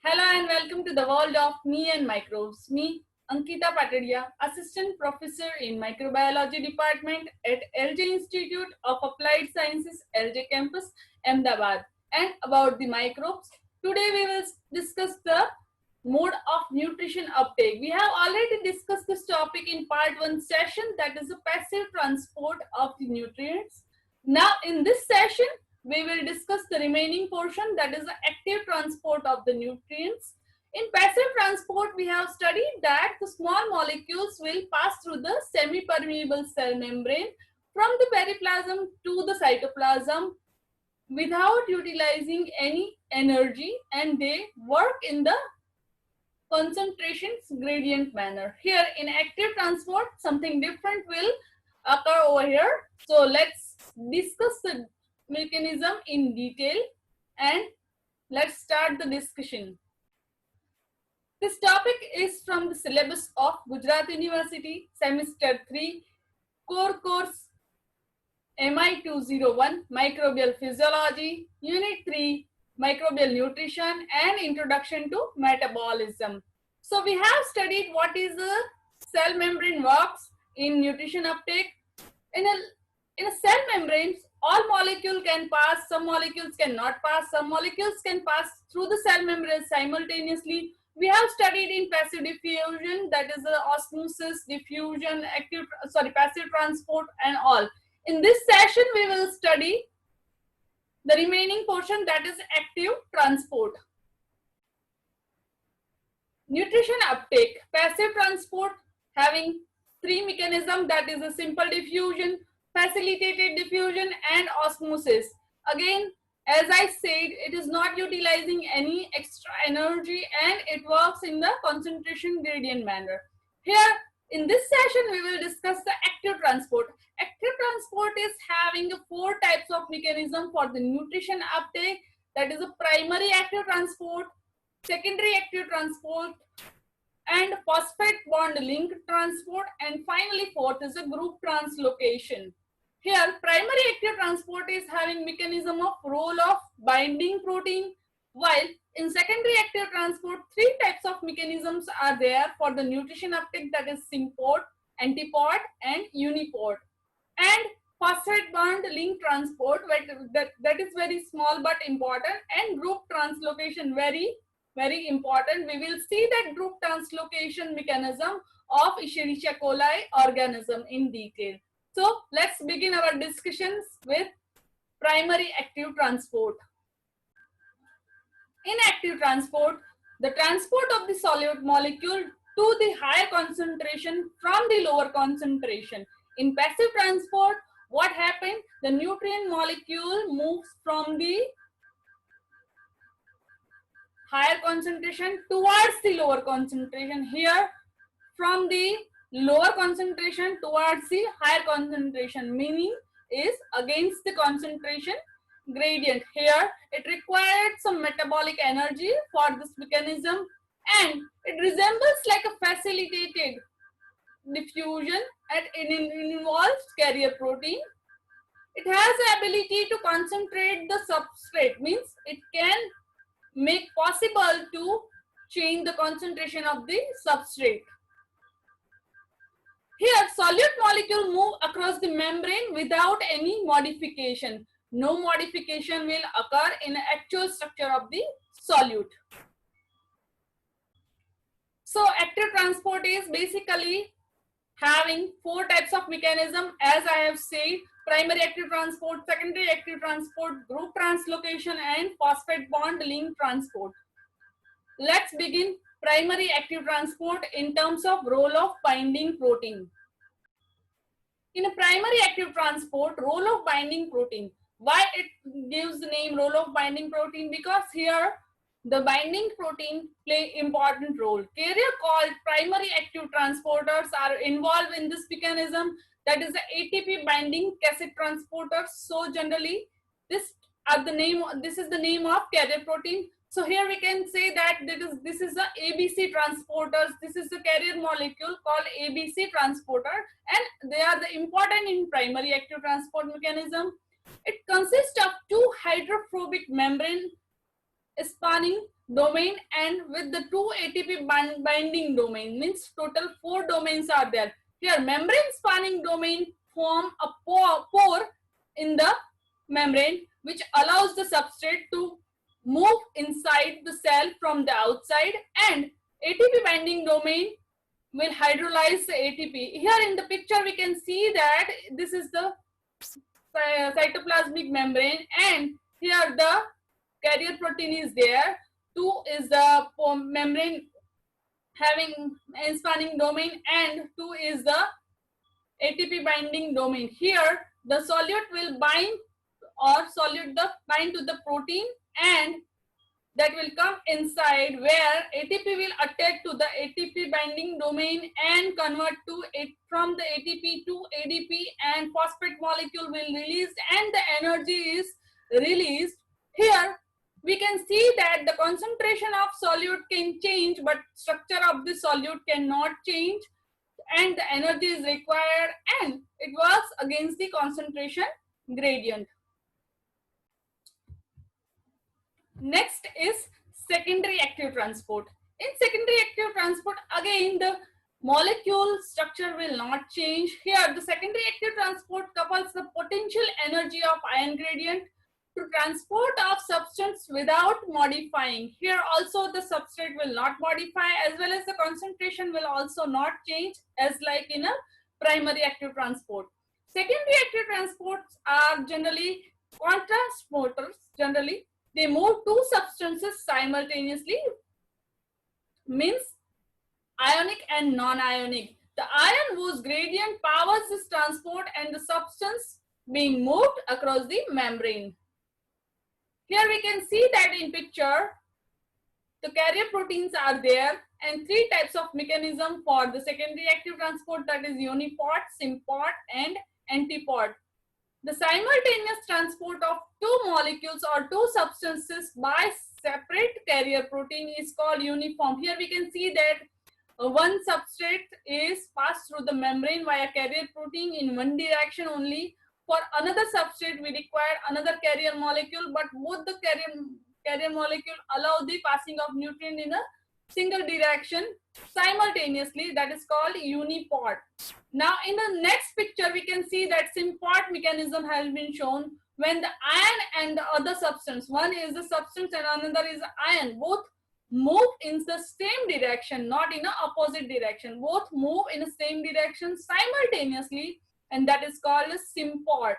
Hello and welcome to the world of me and microbes. Me, Ankita Patadia, Assistant Professor in Microbiology Department at LJ Institute of Applied Sciences, LJ Campus, Ahmedabad. And about the microbes, today we will discuss the mode of nutrition uptake. We have already discussed this topic in part 1 session, that is the passive transport of the nutrients. Now in this session, we will discuss the remaining portion, that is the active transport of the nutrients. In passive transport, we have studied that the small molecules will pass through the semi-permeable cell membrane from the periplasm to the cytoplasm without utilizing any energy, and they work in the concentrations gradient manner. Here in active transport, something different will occur over here. So let's discuss the mechanism in detail and let's start the discussion. This topic is from the syllabus of Gujarat University, semester 3, core course MI 201, Microbial Physiology, Unit 3, Microbial Nutrition and Introduction to Metabolism. So we have studied what is the cell membrane works in nutrition uptake. In a cell membrane, all molecules can pass, some molecules cannot pass, some molecules can pass through the cell membrane simultaneously. We have studied in passive diffusion, that is the osmosis, diffusion, passive transport and all. In this session, we will study the remaining portion, that is active transport. Nutrition uptake, passive transport having three mechanisms, that is a simple diffusion, facilitated diffusion and osmosis. Again, as I said, it is not utilizing any extra energy and it works in the concentration gradient manner. Here in this session, we will discuss the active transport. Active transport is having four types of mechanism for the nutrition uptake, that is a primary active transport, secondary active transport, and phosphate bond link transport, and finally fourth is a group translocation. Here primary active transport is having mechanism of role of binding protein, while in secondary active transport three types of mechanisms are there for the nutrition uptake, that is sympod, antipod and unipod. And phosphate bond link transport, that is very small but important, and group translocation very important. We will see that group translocation mechanism of Escherichia coli organism in detail. So let's begin our discussions with primary active transport. In active transport, the transport of the solute molecule to the higher concentration from the lower concentration. In passive transport, what happened? The nutrient molecule moves from the higher concentration towards the lower concentration. Here from the lower concentration towards the higher concentration, meaning is against the concentration gradient. Here it required some metabolic energy for this mechanism, and it resembles like a facilitated diffusion and it involves carrier protein. It has the ability to concentrate the substrate, means it can make possible to change the concentration of the substrate. Here solute molecule move across the membrane without any modification. No modification will occur in the actual structure of the solute. So active transport is basically having four types of mechanism, as I have said: primary active transport, secondary active transport, group translocation and phosphate bond link transport. Let's begin primary active transport in terms of role of binding protein. In a primary active transport, role of binding protein, why it gives the name role of binding protein? Because here the binding protein play important role. Carrier called primary active transporters are involved in this mechanism, that is the ATP binding cassette transporters. So generally this is the name of carrier protein. So here we can say that this is the ABC transporters. This is the carrier molecule called ABC transporter, and they are the important in primary active transport mechanism. It consists of two hydrophobic membrane spanning domain and with the 2 ATP binding domain, means total 4 domains are there. Here membrane spanning domain form a pore in the membrane which allows the substrate to move inside the cell from the outside, and ATP binding domain will hydrolyze the ATP. Here in the picture we can see that this is the cytoplasmic membrane, and here the carrier protein is there. 2 is the membrane having spanning domain, and 2 is the ATP binding domain. Here the solute will bind to the protein, and that will come inside where ATP will attach to the ATP binding domain and convert to it from the ATP to ADP, and phosphate molecule will release and the energy is released. Here we can see that the concentration of solute can change, but structure of the solute cannot change, and the energy is required, and it works against the concentration gradient. Next is secondary active transport. In secondary active transport, again the molecule structure will not change. Here the secondary active transport couples the potential energy of ion gradient to transport of substance without modifying. Here also the substrate will not modify, as well as the concentration will also not change, as like in a primary active transport. Secondary active transports are generally contrast generally they move two substances simultaneously, means ionic and non-ionic. The ion whose gradient powers this transport and the substance being moved across the membrane. Here we can see that in picture, the carrier proteins are there, and 3 types of mechanism for the secondary active transport, that is unipod, sympod and antipod. The simultaneous transport of 2 molecules or 2 substances by separate carrier protein is called uniform. Here we can see that one substrate is passed through the membrane via carrier protein in one direction only. For another substrate we require another carrier molecule, but both the carrier molecule allow the passing of nutrient in a single direction simultaneously, that is called unipod. Now in the next picture we can see that sympod mechanism has been shown. When the ion and the other substance, one is the substance and another is the ion, both move in the same direction, not in the opposite direction, both move in the same direction simultaneously, and that is called a sympod.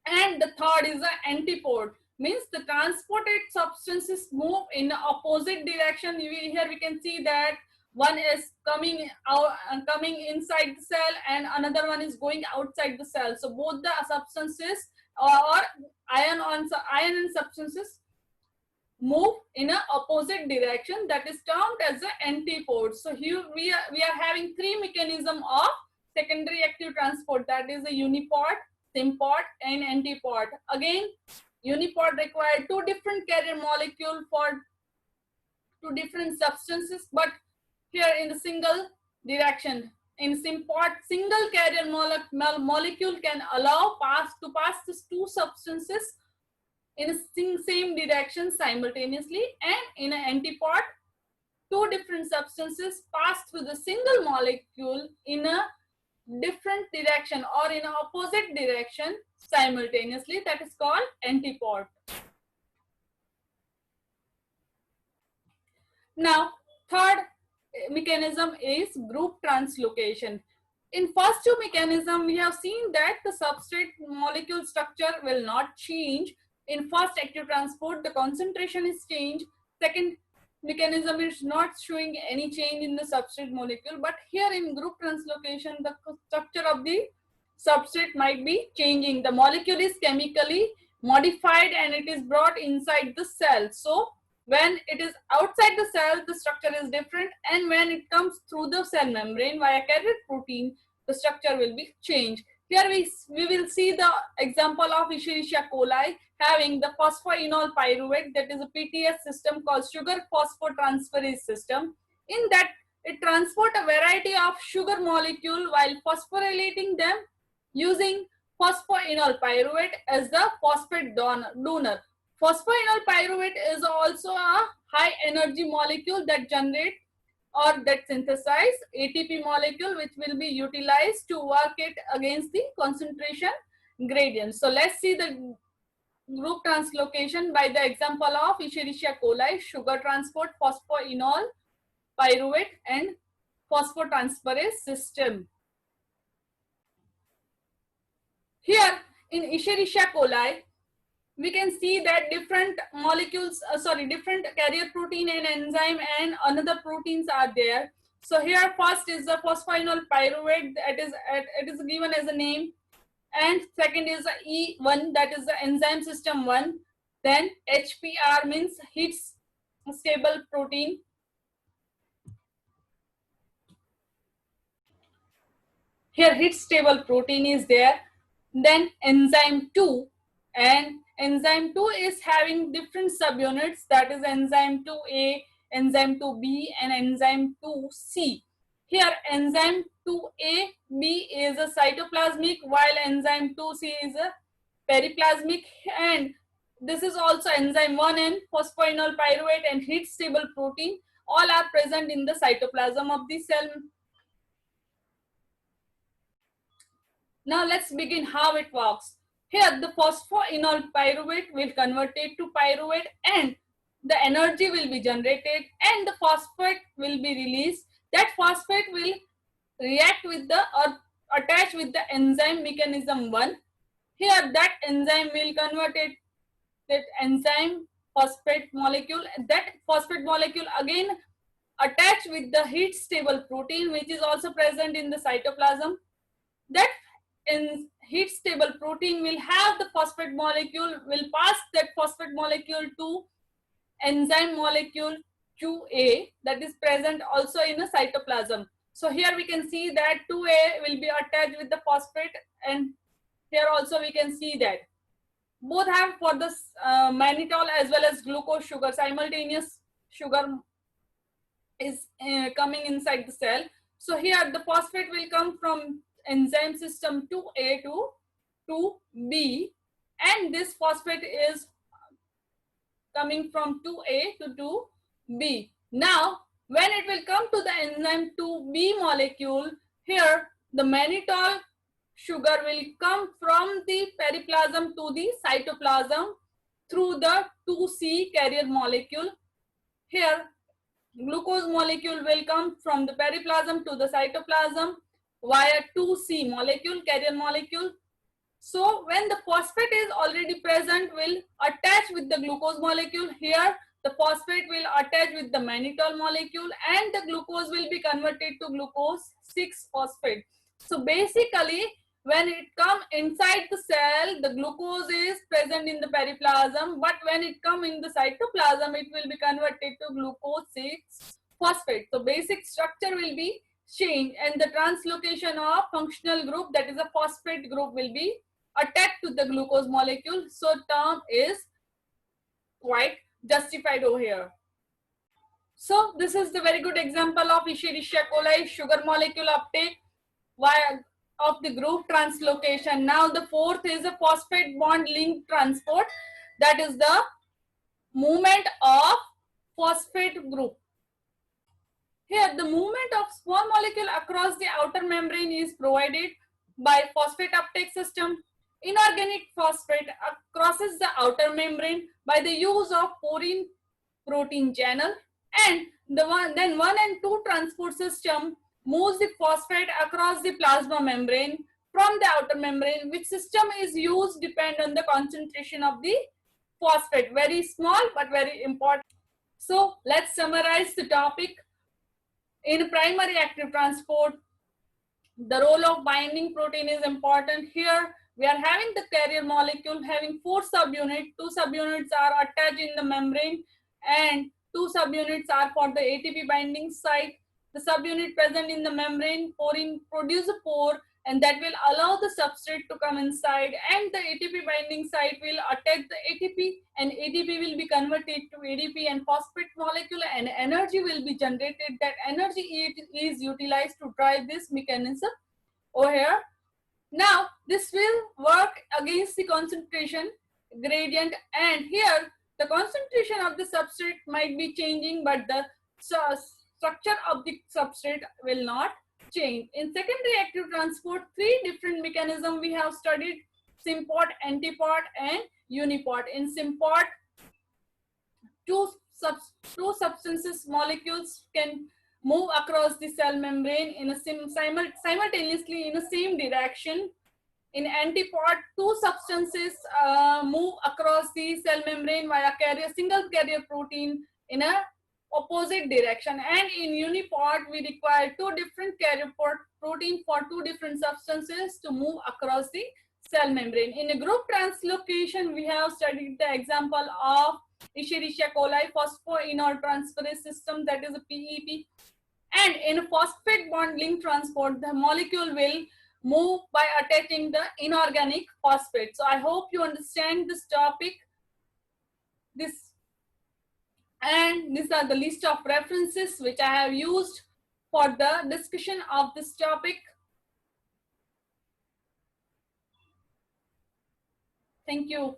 And the third is the antipod, means the transported substances move in the opposite direction. Here we can see that one is coming out and coming inside the cell, and another one is going outside the cell. So both the substances or ion and substances move in an opposite direction, that is termed as the antipode. So here we are having 3 mechanisms of secondary active transport, that is a unipod, sympod and antipod. Again, unipod require 2 different carrier molecule for 2 different substances, but here in the single direction. In sympod, single carrier molecule can allow pass these 2 substances in a same direction simultaneously, and in an antipod 2 different substances pass through the single molecule in a different direction or in opposite direction simultaneously, that is called antipod. Now third mechanism is group translocation. In first 2 mechanism we have seen that the substrate molecule structure will not change. In first active transport the concentration is changed. Second mechanism is not showing any change in the substrate molecule, but here in group translocation the structure of the substrate might be changing. The molecule is chemically modified and it is brought inside the cell. So when it is outside the cell the structure is different, and when it comes through the cell membrane via carrier protein the structure will be changed. Here we will see the example of Escherichia coli having the phosphoenol pyruvate, that is a PTS system called sugar phosphotransferase system. In that it transport a variety of sugar molecule while phosphorylating them using phosphoenol pyruvate as the phosphate donor. Phosphoenol pyruvate is also a high energy molecule that generate or that synthesize ATP molecule, which will be utilized to work it against the concentration gradient. So let's see the group translocation by the example of Escherichia coli, sugar transport, phosphoenol pyruvate and phosphotransferase system. Here in Escherichia coli, we can see that different molecules, different carrier protein and enzyme and another proteins are there. So here first is the phosphoenol pyruvate, it is given as a name, and second is the E1, that is the enzyme system 1. Then HPR means heat stable protein. Here heat stable protein is there. Then enzyme 2, and enzyme 2 is having different subunits, that is enzyme 2A, enzyme 2B and enzyme 2C. Here enzyme 2A-B is a cytoplasmic while enzyme 2C is a periplasmic, and this is also enzyme 1N, phosphoenol pyruvate and heat stable protein, all are present in the cytoplasm of the cell. Now let's begin how it works. Here the phosphoenol pyruvate will convert it to pyruvate and the energy will be generated and the phosphate will be released. That phosphate will react with the or attach with the enzyme mechanism 1. Here that enzyme will convert it, that enzyme phosphate molecule, that phosphate molecule again attach with the heat stable protein which is also present in the cytoplasm. That in heat stable protein will have the phosphate molecule, will pass that phosphate molecule to enzyme molecule 2A that is present also in a cytoplasm. So here we can see that 2A will be attached with the phosphate, and here also we can see that both have for the mannitol as well as glucose sugar, simultaneous sugar is coming inside the cell. So here the phosphate will come from enzyme system 2A to 2B, and this phosphate is coming from 2A to 2B. Now when it will come to the enzyme 2B molecule, here the mannitol sugar will come from the periplasm to the cytoplasm through the 2C carrier molecule. Here glucose molecule will come from the periplasm to the cytoplasm via 2C molecule, carrier molecule. So when the phosphate is already present, will attach with the glucose molecule. Here the phosphate will attach with the mannitol molecule and the glucose will be converted to glucose 6-phosphate. So basically when it come inside the cell, the glucose is present in the periplasm, but when it come in the cytoplasm, it will be converted to glucose 6-phosphate. So basic structure will be changed and the translocation of functional group, that is a phosphate group, will be attached to the glucose molecule. So term is quite justified over here. So this is the very good example of Escherichia coli sugar molecule uptake via of the group translocation. Now the fourth is a phosphate bond link transport, that is the movement of phosphate group. Here the movement of small molecule across the outer membrane is provided by phosphate uptake system. Inorganic phosphate crosses the outer membrane by the use of porine protein channel, and then 1 and 2 transport system moves the phosphate across the plasma membrane from the outer membrane. Which system is used depend on the concentration of the phosphate. Very small but very important. So let's summarize the topic. In primary active transport, the role of binding protein is important. Here we are having the carrier molecule having 4 subunits. 2 subunits are attached in the membrane and 2 subunits are for the ATP binding site. The subunit present in the membrane porine produce a pore, and that will allow the substrate to come inside, and the ATP binding site will attack the ATP, and ATP will be converted to ADP and phosphate molecule, and energy will be generated. That energy is utilized to drive this mechanism over here. Now this will work against the concentration gradient, and here The concentration of the substrate might be changing, but the structure of the substrate will not change. In secondary active transport, three different mechanisms we have studied: symport, antiport, and uniport. In symport, two, two substances molecules can move across the cell membrane in a simultaneously in the same direction. In antiport, two substances move across the cell membrane via single carrier protein in a opposite direction. And in uniport, we require two different carrier protein for two different substances to move across the cell membrane. In a group translocation, we have studied the example of Escherichia coli phosphoenoltransferase system, that is a PEP. And in phosphate bond link transport, the molecule will move by attaching the inorganic phosphate. So I hope you understand this topic. And these are the list of references which I have used for the discussion of this topic. Thank you.